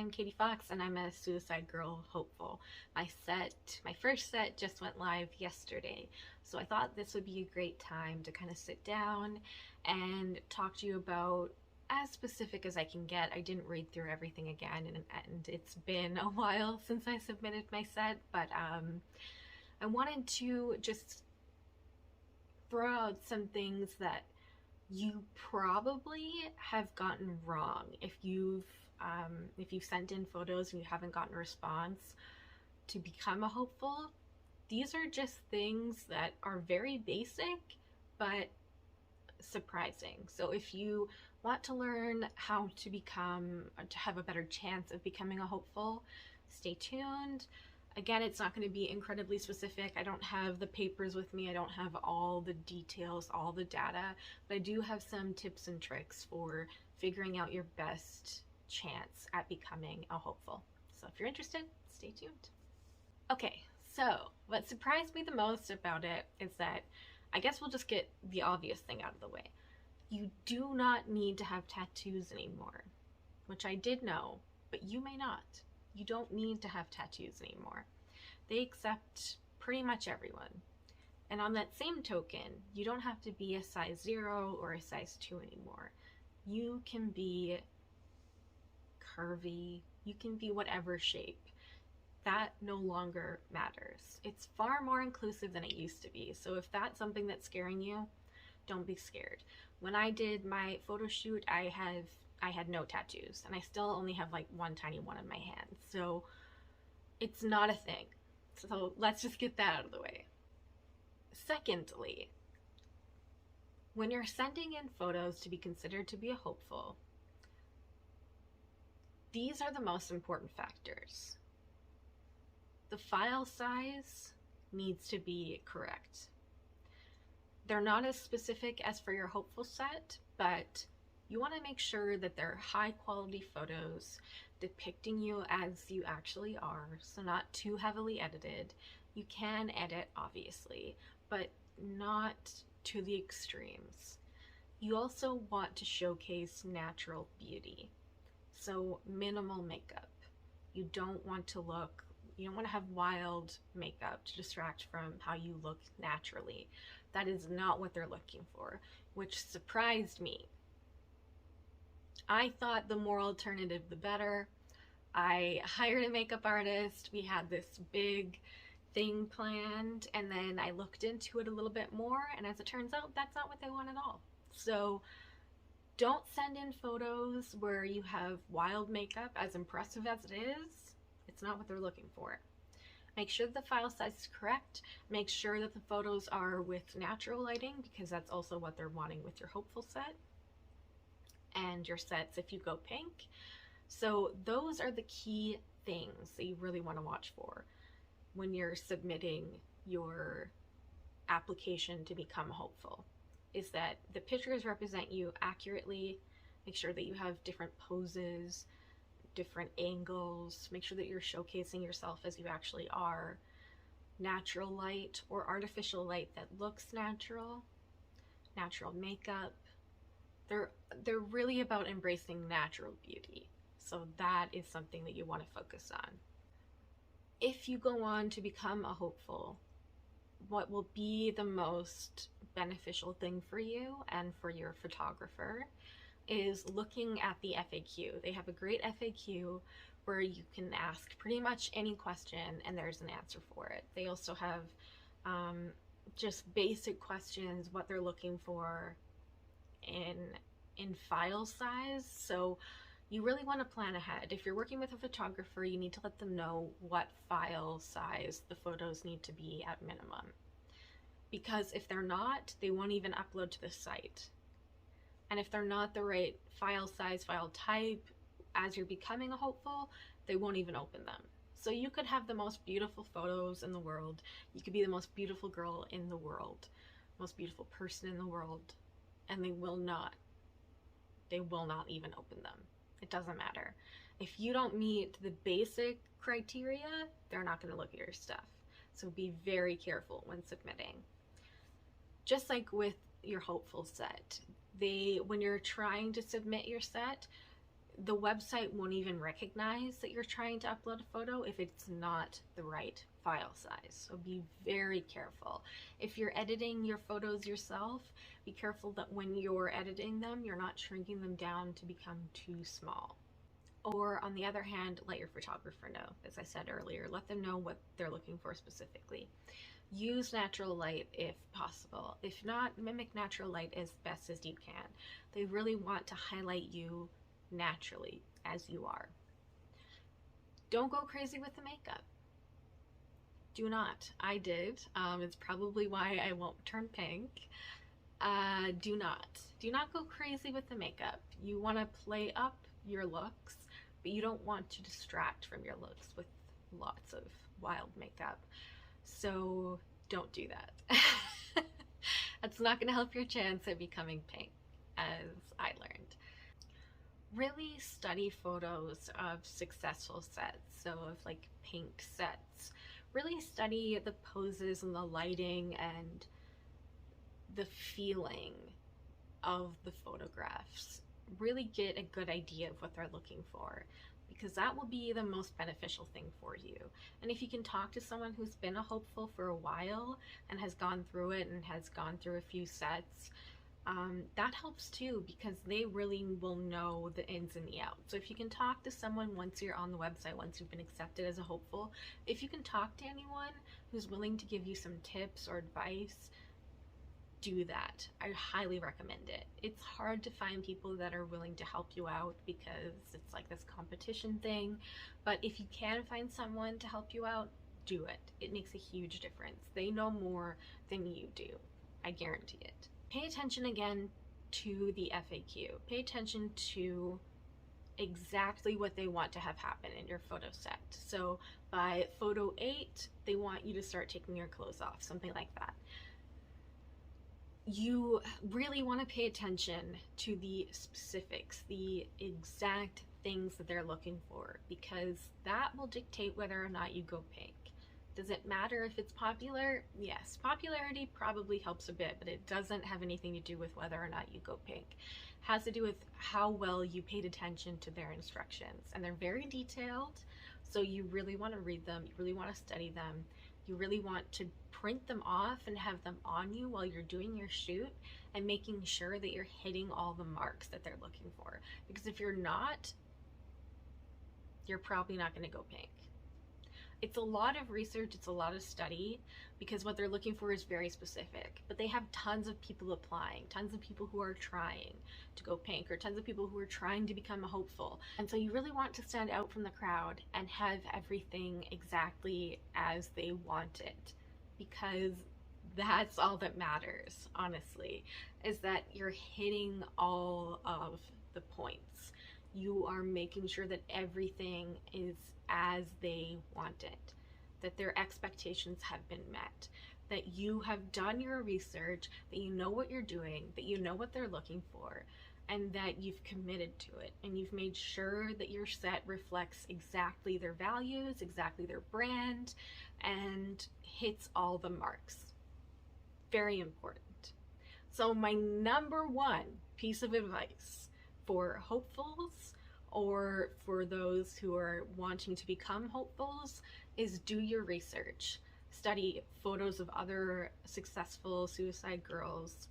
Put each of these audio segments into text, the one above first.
I'm CaityFoxx and I'm a Suicide Girl hopeful. My first set just went live yesterday, so I thought this would be a great time to kind of sit down and talk to you about as specific as I can get. I didn't read through everything again, and it's been a while since I submitted my set, but I wanted to just throw out some things that you probably have gotten wrong if you've sent in photos and you haven't gotten a response to become a hopeful. These are just things that are very basic but surprising. So if you want to learn how to have a better chance of becoming a hopeful, stay tuned. Again, it's not going to be incredibly specific. I don't have the papers with me. I don't have all the details, all the data, but I do have some tips and tricks for figuring out your best chance at becoming a hopeful. So if you're interested, stay tuned. Okay, so what surprised me the most about it is that, I guess we'll just get the obvious thing out of the way. You do not need to have tattoos anymore, which I did know, but you may not. You don't need to have tattoos anymore. They accept pretty much everyone. And on that same token, you don't have to be a size 0 or a size 2 anymore. You can be curvy, you can be whatever shape. That no longer matters. It's far more inclusive than it used to be. So if that's something that's scaring you, don't be scared. When I did my photo shoot, I had no tattoos, and I still only have like one tiny one in my hand. So it's not a thing. So let's just get that out of the way. Secondly, when you're sending in photos to be considered to be a hopeful, these are the most important factors. The file size needs to be correct. They're not as specific as for your hopeful set, but you want to make sure that they're high quality photos depicting you as you actually are, so not too heavily edited. You can edit, obviously, but not to the extremes. You also want to showcase natural beauty, so minimal makeup. You don't want to have wild makeup to distract from how you look naturally. That is not what they're looking for, which surprised me. I thought the more alternative, the better. I hired a makeup artist. We had this big thing planned, and then I looked into it a little bit more, and as it turns out, that's not what they want at all. So don't send in photos where you have wild makeup, as impressive as it is. It's not what they're looking for. Make sure the file size is correct. Make sure that the photos are with natural lighting, because that's also what they're wanting with your hopeful set and your sets if you go pink. So those are the key things that you really want to watch for when you're submitting your application to become hopeful, is that the pictures represent you accurately. Make sure that you have different poses, different angles. Make sure that you're showcasing yourself as you actually are. Natural light or artificial light that looks natural. Natural makeup. They're really about embracing natural beauty. So that is something that you want to focus on. If you go on to become a hopeful, what will be the most beneficial thing for you and for your photographer is looking at the FAQ. They have a great FAQ where you can ask pretty much any question and there's an answer for it. They also have just basic questions, what they're looking for in file size. So you really want to plan ahead. If you're working with a photographer, you need to let them know what file size the photos need to be at minimum. Because if they're not, they won't even upload to the site. And if they're not the right file size, file type, as you're becoming a hopeful, they won't even open them. So you could have the most beautiful photos in the world. You could be the most beautiful girl in the world, most beautiful person in the world, and they will not even open them. It doesn't matter. If you don't meet the basic criteria, they're not going to look at your stuff. So be very careful when submitting. Just like with your hopeful set, when you're trying to submit your set, the website won't even recognize that you're trying to upload a photo if it's not the right file size. So be very careful. If you're editing your photos yourself, be careful that when you're editing them, you're not shrinking them down to become too small. Or on the other hand, let your photographer know. As I said earlier, let them know what they're looking for specifically. Use natural light if possible. If not, mimic natural light as best as you can. They really want to highlight you naturally as you are. Don't go crazy with the makeup. Do not. I did. It's probably why I won't turn pink. Do not go crazy with the makeup. You want to play up your looks, but you don't want to distract from your looks with lots of wild makeup. So don't do that. That's not going to help your chance at becoming pink, as I learned. Really study photos of successful sets, so of like pink sets. Really study the poses and the lighting and the feeling of the photographs. Really get a good idea of what they're looking for, because that will be the most beneficial thing for you. And if you can talk to someone who's been a hopeful for a while and has gone through it and has gone through a few sets, that helps too, because they really will know the ins and the outs. So if you can talk to someone once you're on the website, once you've been accepted as a hopeful, if you can talk to anyone who's willing to give you some tips or advice, do that. I highly recommend it. It's hard to find people that are willing to help you out because it's like this competition thing, but if you can find someone to help you out, do it. It makes a huge difference. They know more than you do. I guarantee it. Pay attention again to the FAQ. Pay attention to exactly what they want to have happen in your photo set. So by photo 8, they want you to start taking your clothes off, something like that. You really want to pay attention to the specifics, the exact things that they're looking for, because that will dictate whether or not you go pink. Does it matter if it's popular? Yes, popularity probably helps a bit, but it doesn't have anything to do with whether or not you go pink. It has to do with how well you paid attention to their instructions, and they're very detailed, so you really want to read them, you really want to study them, you really want to print them off and have them on you while you're doing your shoot, and making sure that you're hitting all the marks that they're looking for. Because if you're not, you're probably not going to go pink. It's a lot of research, it's a lot of study, because what they're looking for is very specific. But they have tons of people applying, tons of people who are trying to go pink, or tons of people who are trying to become a hopeful. And so you really want to stand out from the crowd and have everything exactly as they want it, because that's all that matters, honestly, is that you're hitting all of the points. You are making sure that everything is as they want it, that their expectations have been met, that you have done your research, that you know what you're doing, that you know what they're looking for, and that you've committed to it, and you've made sure that your set reflects exactly their values, exactly their brand, and hits all the marks. Very important. So my number one piece of advice for hopefuls, or for those who are wanting to become hopefuls, is do your research. Study photos of other successful suicide girls.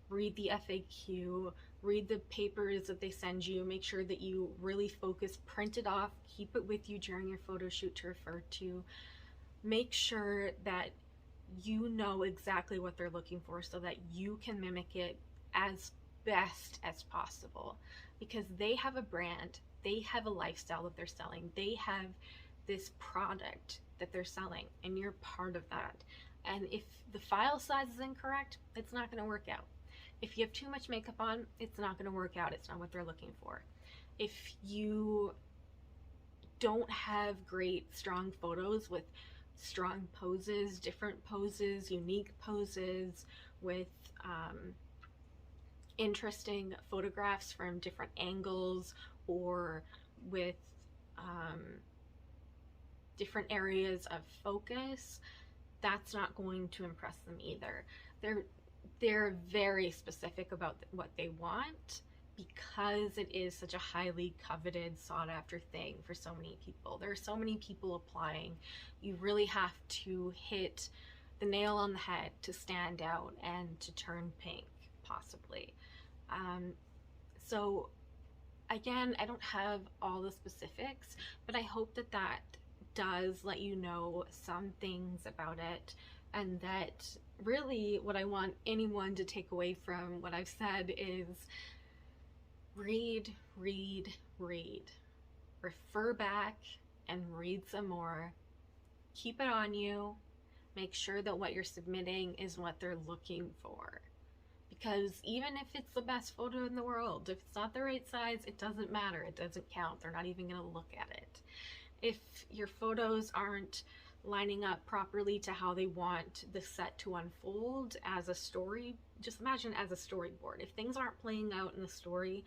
Read the FAQ, read the papers that they send you, make sure that you really focus, print it off, keep it with you during your photo shoot to refer to. Make sure that you know exactly what they're looking for so that you can mimic it as best as possible, because they have a brand, they have a lifestyle that they're selling, they have this product that they're selling, and you're part of that. And if the file size is incorrect, it's not going to work out. If you have too much makeup on, it's not going to work out. It's not what they're looking for. If you don't have great strong photos with strong poses, different poses, unique poses, with interesting photographs from different angles, or with different areas of focus, that's not going to impress them either. They're very specific about what they want, because it is such a highly coveted, sought after thing for so many people. There are so many people applying. You really have to hit the nail on the head to stand out and to turn pink, possibly. So again, I don't have all the specifics, but I hope that that does let you know some things about it, and that really what I want anyone to take away from what I've said is read, read, read. Refer back and read some more. Keep it on you. Make sure that what you're submitting is what they're looking for. Because even if it's the best photo in the world, if it's not the right size, it doesn't matter. It doesn't count. They're not even going to look at it. If your photos aren't lining up properly to how they want the set to unfold as a story, just imagine as a storyboard. If things aren't playing out in the story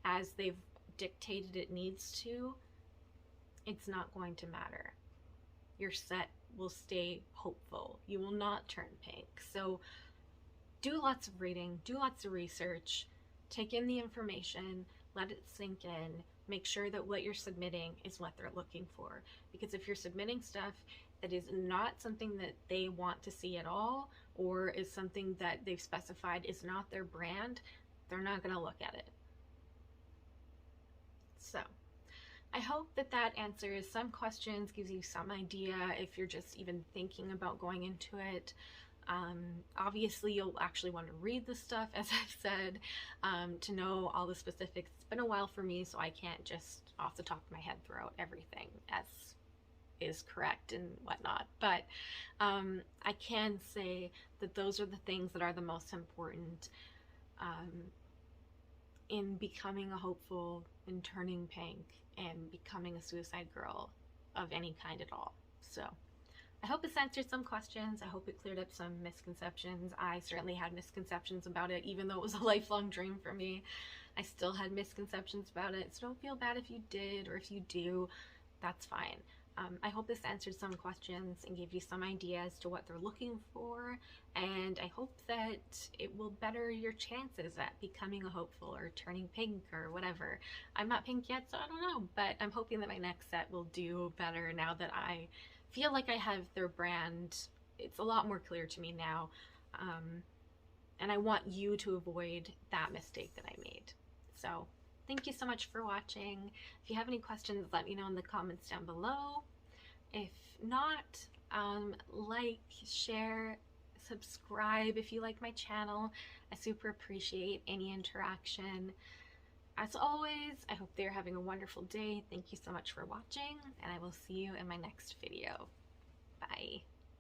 as they've dictated it needs to, it's not going to matter. Your set will stay hopeful. You will not turn pink. So do lots of reading, do lots of research, take in the information, let it sink in, make sure that what you're submitting is what they're looking for. Because if you're submitting stuff that is not something that they want to see at all, or is something that they've specified is not their brand, they're not going to look at it. So I hope that that answers some questions, gives you some idea if you're just even thinking about going into it. Obviously you'll actually want to read the stuff, as I've said, to know all the specifics. It's been a while for me, so I can't just off the top of my head throw out everything as is correct and whatnot, but I can say that those are the things that are the most important in becoming a hopeful, in turning pink, and becoming a suicide girl of any kind at all. So I hope this answered some questions. I hope it cleared up some misconceptions. I certainly had misconceptions about it, even though it was a lifelong dream for me. I still had misconceptions about it, so don't feel bad if you did, or if you do, that's fine. I hope this answered some questions and gave you some idea as to what they're looking for, and I hope that it will better your chances at becoming a hopeful or turning pink or whatever. I'm not pink yet, so I don't know, but I'm hoping that my next set will do better now that I feel like I have their brand. It's a lot more clear to me now, and I want you to avoid that mistake that I made. So thank you so much for watching. If you have any questions, let me know in the comments down below. If not, like, share, subscribe if you like my channel. I super appreciate any interaction. As always, I hope they're having a wonderful day. Thank you so much for watching, and I will see you in my next video. Bye.